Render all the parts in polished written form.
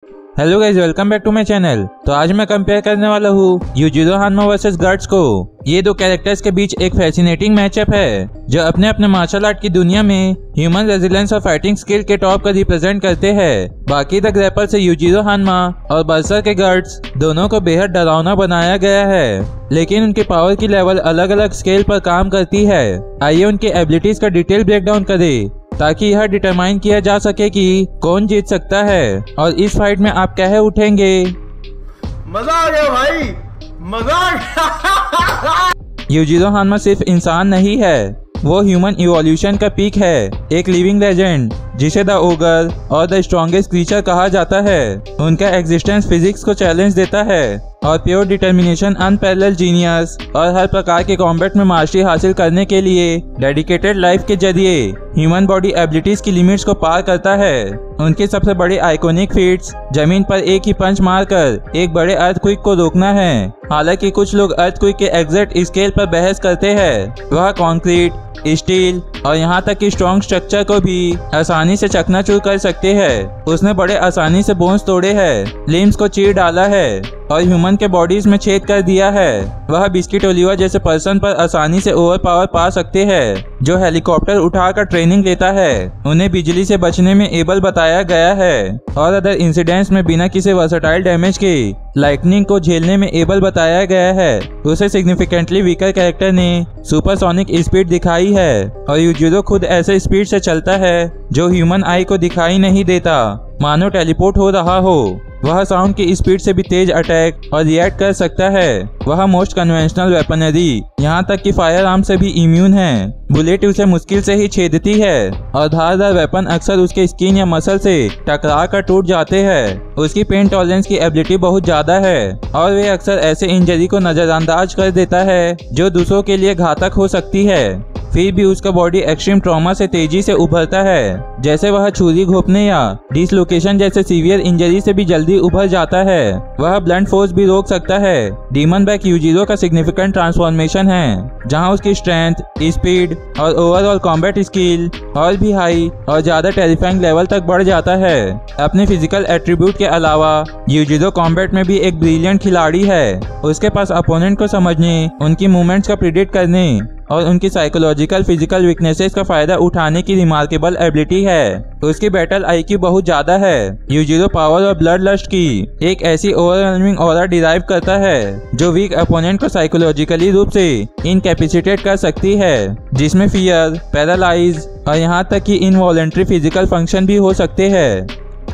Hello guys, welcome back to my channel. तो आज मैं कंपेयर करने वाला हूँ यूजिरो हानमा वर्सेस गट्स को। ये दो कैरेक्टर्स के बीच एक फैसिनेटिंग मैचअप है जो अपने अपने मार्शल आर्ट की दुनिया में ह्यूमन रेजिलेंस और फाइटिंग स्किल के टॉप को रिप्रेजेंट करते हैं। बाकी द ग्रैपल से यूजिरो हानमा और बर्सर के गट्स दोनों को बेहद डरावना बनाया गया है, लेकिन उनकी पावर की लेवल अलग अलग स्केल पर काम करती है। आइए उनकी एबिलिटीज का डिटेल ब्रेकडाउन करें ताकि यह डिटरमाइन किया जा सके कि कौन जीत सकता है और इस फाइट में आप कैसे उठेंगे। मजा आ गया भाई, मजा आ गया। यूजिरो हानमा सिर्फ इंसान नहीं है, वो ह्यूमन इवोल्यूशन का पीक है, एक लिविंग लेजेंड जिसे द ओगर और द स्ट्रॉन्गेस्ट क्रीचर कहा जाता है। उनका एग्जिस्टेंस फिजिक्स को चैलेंज देता है और प्योर डिटर्मिनेशन, अनपैरेलल जीनियस और हर प्रकार के कॉम्बैट में मास्टरी हासिल करने के लिए डेडिकेटेड लाइफ के जरिए ह्यूमन बॉडी एबिलिटीज की लिमिट्स को पार करता है। उनके सबसे बड़े आइकॉनिक फीट्स जमीन पर एक ही पंच मारकर एक बड़े अर्थक्वेक को रोकना है। हालांकि कुछ लोग अर्थक्वेक के एग्जैक्ट स्केल पर बहस करते हैं। वह कंक्रीट, स्टील और यहाँ तक कि स्ट्रॉन्ग स्ट्रक्चर को भी आसानी से चकनाचूर कर सकते हैं। उसने बड़े आसानी से बोन्स तोड़े हैं, लिम्स को चीर डाला है और ह्यूमन के बॉडीज में छेद कर दिया है। वह बिस्किट ओलिवर जैसे पर्सन पर आसानी से ओवर पावर पा सकते हैं जो हेलीकॉप्टर उठाकर ट्रेनिंग लेता है। उन्हें बिजली से बचने में एबल बताया गया है और अदर इंसिडेंट्स में बिना किसी वर्सेटाइल डैमेज के लाइटनिंग को झेलने में एबल बताया गया है। उसे सिग्निफिकेंटली वीकर कैरेक्टर ने सुपरसोनिक स्पीड दिखाई है और यूजिरो खुद ऐसे स्पीड से चलता है जो ह्यूमन आई को दिखाई नहीं देता, मानो टेलीपोर्ट हो रहा हो। वह साउंड की स्पीड से भी तेज अटैक और रिएक्ट कर सकता है। वह मोस्ट कन्वेंशनल वेपनरी, यहाँ तक कि फायर आर्म से भी इम्यून है। बुलेट उसे मुश्किल से ही छेदती है और धारदार वेपन अक्सर उसके स्किन या मसल से टकरा कर टूट जाते हैं। उसकी पेन टॉलरेंस की एबिलिटी बहुत ज्यादा है और वे अक्सर ऐसे इंजरी को नजरअंदाज कर देता है जो दूसरों के लिए घातक हो सकती है। फिर भी उसका बॉडी एक्सट्रीम ट्रॉमा से तेजी से उभरता है, जैसे वह छुरी घोंपने या डिसलोकेशन जैसे सीवियर इंजरी से भी जल्दी उभर जाता है। वह ब्लंट फोर्स भी रोक सकता है। डीमन बैक यूजिरो का सिग्निफिकेंट ट्रांसफॉर्मेशन है, जहां उसकी स्ट्रेंथ, स्पीड और ओवरऑल कॉम्बैट स्किल और भी हाई और ज्यादा टेरिफाइंग लेवल तक बढ़ जाता है। अपने फिजिकल एट्रीब्यूट के अलावा यूजिरो कॉम्बैट में भी एक ब्रिलियंट खिलाड़ी है। उसके पास अपोनेंट को समझने, उनकी मूवमेंट्स का प्रिडिक्ट करने और उनकी साइकोलॉजिकल फिजिकल वीकनेसेस का फायदा उठाने की रिमार्केबल एबिलिटी है। उसकी बैटल आईक्यू बहुत ज्यादा है। यूजिरो पावर और ब्लड लस्ट की एक ऐसी ओवरवेलमिंग ऑरा डिराइव करता है जो वीक अपोनेंट को साइकोलॉजिकली रूप से इनकैपेसिटेट कर सकती है, जिसमें फियर, पैरालाइज और यहाँ तक कि इनवॉलंटरी फिजिकल फंक्शन भी हो सकते हैं।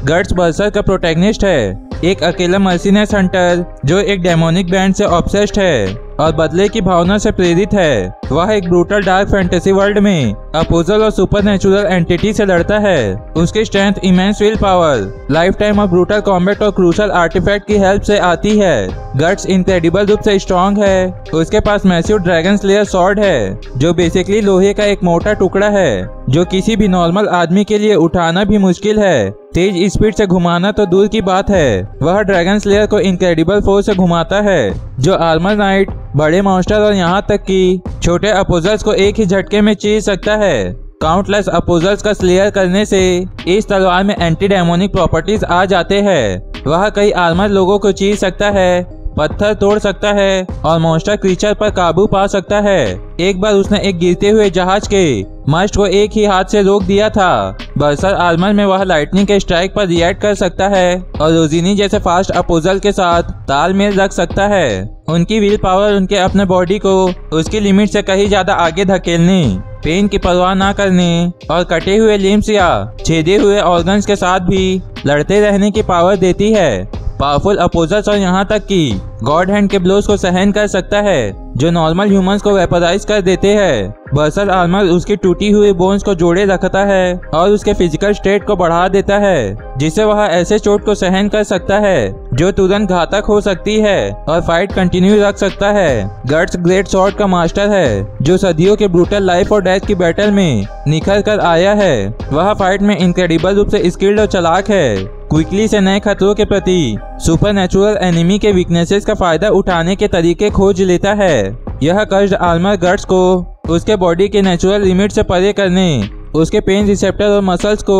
गट्स बर्सर का प्रोटैगनिस्ट है, एक अकेला मर्सिनेस हंटर जो एक डेमोनिक बैंड से ऑब्सेस्ड है और बदले की भावना से प्रेरित है। वह एक ब्रूटल डार्क फैंटेसी वर्ल्ड में अपोजल और सुपरनेचुरल एंटिटी से लड़ता है। उसकी strength, immense will power, life time और ब्रूटल कॉम्बैट और क्रूशल आर्टिफैक्ट की हेल्प से आती है। गट्स इनक्रेडिबल रूप से स्ट्रॉन्ग है। उसके पास मैसिव ड्रैगन स्लेयर सॉर्ड है जो बेसिकली लोहे का एक मोटा टुकड़ा है जो किसी भी नॉर्मल आदमी के लिए उठाना भी मुश्किल है। तेज स्पीड से घुमाना तो दूर की बात है, वह ड्रैगन स्लेयर को इनक्रेडिबल फोर्स से घुमाता है जो आर्मर नाइट, बड़े मॉन्स्टर और यहाँ तक कि छोटे अपोजल्स को एक ही झटके में चीर सकता है। काउंटलेस अपोजल्स का स्लेयर करने से इस तलवार में एंटी डेमोनिक प्रॉपर्टीज आ जाते हैं। वह कई आर्मर लोगों को चीर सकता है, पत्थर तोड़ सकता है और मॉन्स्टर क्रीचर पर काबू पा सकता है। एक बार उसने एक गिरते हुए जहाज के मस्ट को एक ही हाथ से रोक दिया था। बर्सर आर्मर में वह लाइटनिंग के स्ट्राइक पर रिएक्ट कर सकता है और रोजिनी जैसे फास्ट अपोजल के साथ तालमेल रख सकता है। उनकी व्हील पावर उनके अपने बॉडी को उसकी लिमिट से कहीं ज्यादा आगे धकेलने, पेन की परवाह न करने और कटे हुए लिम्स या छेदे हुए ऑर्गन्स के साथ भी लड़ते रहने की पावर देती है। पावरफुल अपोजर्स और यहाँ तक कि गॉड हैंड के ब्लोज को सहन कर सकता है जो नॉर्मल ह्यूमंस को वेपराइज कर देते हैं। बर्सर आर्मर उसकी टूटी हुई बोन्स को जोड़े रखता है और उसके फिजिकल स्टेट को बढ़ा देता है, जिससे वह ऐसे चोट को सहन कर सकता है जो तुरंत घातक हो सकती है और फाइट कंटिन्यू रख सकता है। गट्स ग्रेट स्वॉर्ड का मास्टर है जो सदियों के ब्रूटल लाइफ और डेथ की बैटल में निखर कर आया है। वह फाइट में इनक्रेडिबल रूप से स्किल्ड और चालाक है। क्विकली से नए खतरों के प्रति सुपरनेचुरल एनिमी के वीकनेसेस का फायदा उठाने के तरीके खोज लेता है। यह कर्स्ड आर्मर गट्स को उसके बॉडी के नेचुरल लिमिट से परे करने, उसके पेन रिसेप्टर और मसल्स को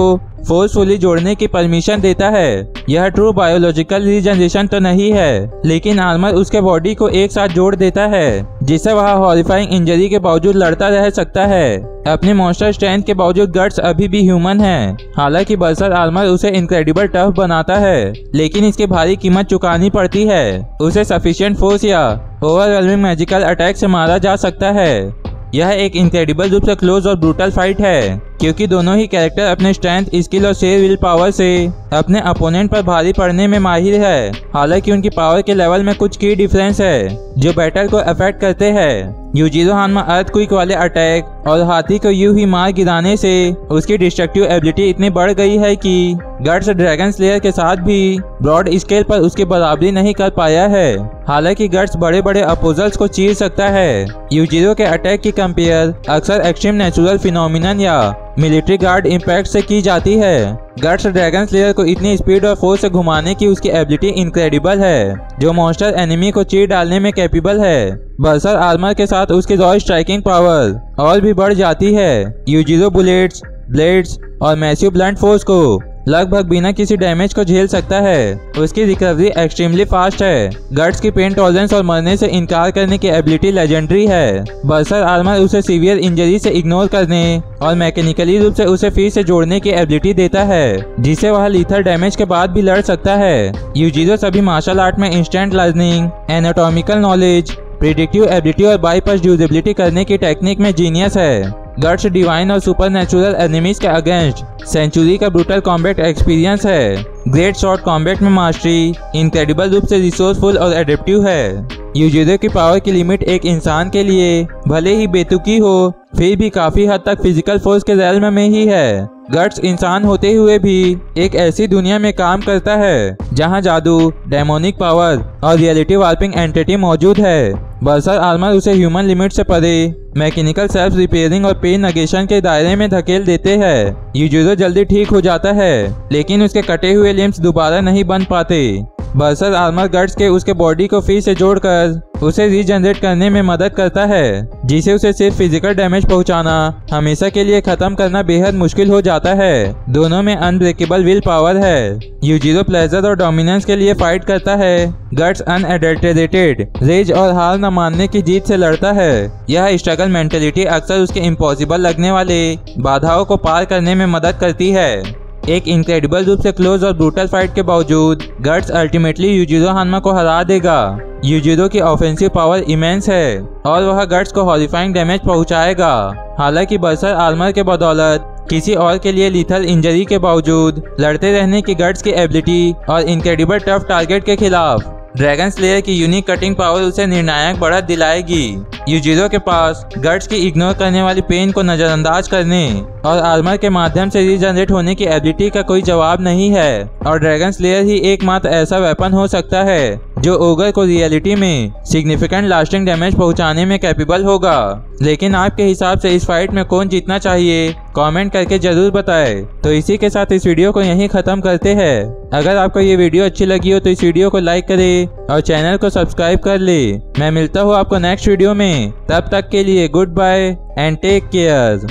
फोर्सफुली जोड़ने की परमिशन देता है। यह ट्रू बायोलॉजिकल रीजनरेशन तो नहीं है, लेकिन आर्मर उसके बॉडी को एक साथ जोड़ देता है, जिससे वह हॉरिफाइंग इंजरी के बावजूद लड़ता रह सकता है। अपने मॉन्स्टर स्ट्रेंथ के बावजूद गट्स अभी भी ह्यूमन है। हालांकि बर्सर आर्मर उसे इनक्रेडिबल टफ बनाता है, लेकिन इसकी भारी कीमत चुकानी पड़ती है। उसे सफिशिएंट फोर्स या ओवरवेलमिंग मैजिकल अटैक से मारा जा सकता है। यह एक इनक्रेडिबल रूप से क्लोज और ब्रूटल फाइट है, क्योंकि दोनों ही कैरेक्टर अपने स्ट्रेंथ, स्किल और शेयर विल पावर से अपने अपोनेंट पर भारी पड़ने में माहिर है। हालांकि उनकी पावर के लेवल में कुछ की डिफरेंस है जो बैटल को अफेक्ट करते हैं। यूजिरो हानमा अर्थक्वेक वाले अटैक और हाथी को यूं ही मार गिराने से उसकी डिस्ट्रक्टिव एबिलिटी इतनी बढ़ गई है कि गट्स ड्रैगन स्लेयर के साथ भी ब्रॉड स्केल पर उसकी बराबरी नहीं कर पाया है। हालांकि गट्स बड़े बड़े अपोजल्स को चीर सकता है। यूजिरो के अटैक की कंपेयर अक्सर एक्सट्रीम नेचुरल फिनोमिनन या मिलिट्री गार्ड इम्पैक्ट से की जाती है। गट्स ड्रैगन स्लेयर को इतनी स्पीड और फोर्स से घुमाने की उसकी एबिलिटी इनक्रेडिबल है, जो मॉन्स्टर एनिमी को चीर डालने में कैपेबल है। बर्सर आर्मर के साथ उसकी रॉ स्ट्राइकिंग पावर और भी बढ़ जाती है। यूजिरो बुलेट्स, ब्लेड्स और मैसिव ब्लंट फोर्स को लगभग बिना किसी डैमेज को झेल सकता है। उसकी रिकवरी एक्सट्रीमली फास्ट है। गट्स की पेन टॉलरेंस और मरने से इनकार करने की एबिलिटी लेजेंडरी है। बर्सर आर्मर उसे सीवियर इंजरी से इग्नोर करने और मैकेनिकली रूप से उसे फिर से जोड़ने की एबिलिटी देता है, जिसे वह लीथल डैमेज के बाद भी लड़ सकता है। यूजिरो सभी मार्शल आर्ट में instant learning, anatomical knowledge, predictive ability और बाईपास ड्यूरेबिलिटी करने की टेक्निक में जीनियस है। गट्स डिवाइन और सुपरनैचुरल एनिमीज के अगेंस्ट सेंचुरी का ब्रूटल कॉम्बैट एक्सपीरियंस है। ग्रेट शॉर्ट कॉम्बैट में मास्टरी, इनक्रेडिबल रूप से रिसोर्सफुल और एडेप्टिव है। यूजिरो की पावर की लिमिट एक इंसान के लिए भले ही बेतुकी हो, फिर भी काफी हद तक फिजिकल फोर्स के रेल्म में ही है। गट्स इंसान होते हुए भी एक ऐसी दुनिया में काम करता है जहां जादू, डेमोनिक पावर और रियलिटी वार्पिंग एंटिटी मौजूद है। बर्सर आर्मर उसे ह्यूमन लिमिट से परे मैकेनिकल सेल्फ रिपेयरिंग और पेन नेगेशन के दायरे में धकेल देते हैं। यूजिरो जल्दी ठीक हो जाता है, लेकिन उसके कटे हुए लिम्स दोबारा नहीं बन पाते। बर्सर आर्मर गट्स के उसके बॉडी को फिर से जोड़कर उसे रीजनरेट करने में मदद करता है, जिसे उसे सिर्फ फिजिकल डैमेज पहुंचाना हमेशा के लिए खत्म करना बेहद मुश्किल हो जाता है। दोनों में अनब्रेकेबल विल पावर है। यूजिरो प्लेजर और डोमिनेंस के लिए फाइट करता है। गट्स अनएडल्टरेटेड रेज और हार न मानने की जीत से लड़ता है। यह स्ट्रगल मेंटेलिटी अक्सर उसके इम्पॉसिबल लगने वाले बाधाओं को पार करने में मदद करती है। एक इनक्रेडिबल रूप से क्लोज और ब्रूटल फाइट के बावजूद गट्स अल्टीमेटली यूजिरो हानमा को हरा देगा। यूजिरो की ऑफेंसिव पावर इमेंस है और वह गट्स को हॉरिफाइंग डैमेज पहुंचाएगा। हालांकि बर्सर आर्मर के बदौलत किसी और के लिए लीथल इंजरी के बावजूद लड़ते रहने की गट्स की एबिलिटी और इनक्रेडिबल टफ टारगेट के खिलाफ ड्रैगन स्लेयर की यूनिक कटिंग पावर उसे निर्णायक बढ़त दिलाएगी। यूजिरो के पास गट्स की इग्नोर करने वाली पेन को नजरअंदाज करने और आर्मर के माध्यम से रीजनरेट होने की एबिलिटी का कोई जवाब नहीं है, और ड्रैगन स्लेयर ही एकमात्र ऐसा वेपन हो सकता है जो ओगर को रियलिटी में सिग्निफिकेंट लास्टिंग डैमेज पहुंचाने में कैपेबल होगा। लेकिन आपके हिसाब से इस फाइट में कौन जीतना चाहिए, कमेंट करके जरूर बताएं। तो इसी के साथ इस वीडियो को यहीं खत्म करते हैं। अगर आपको ये वीडियो अच्छी लगी हो तो इस वीडियो को लाइक करें और चैनल को सब्सक्राइब कर ले। मैं मिलता हूँ आपको नेक्स्ट वीडियो में, तब तक के लिए good bye and take care.